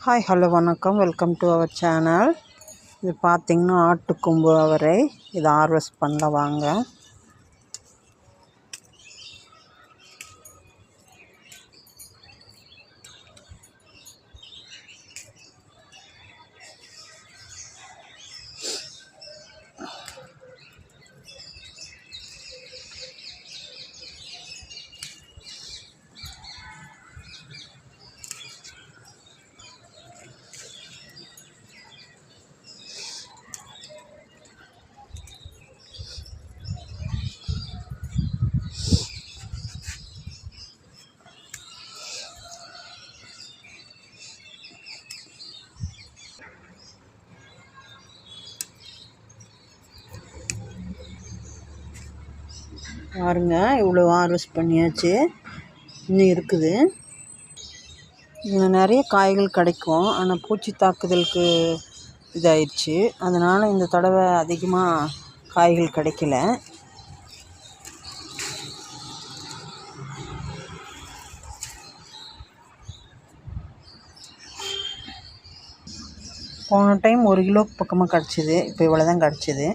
Hi hello வணக்கம். Welcome to our channel. இது பார்த்திங்கன்னா ஆட்டுக்கொம்பு அவரை. இது ஹார்வெஸ்ட் பண்ணல வாங்க. பாருங்க, இவ்வளோ ஹார்வெஸ்ட் பண்ணியாச்சு. இன்னும் இருக்குது. இதில் நிறைய காய்கள் கிடைக்கும். ஆனால் பூச்சி தாக்குதலுக்கு இதாயிடுச்சு. அதனால் இந்த தடவை அதிகமாக காய்கள் கிடைக்கல. போன டைம் 1 கிலோக்கு பக்கமாக கிடச்சிது. இப்போ இவ்வளோ தான் கிடச்சிது.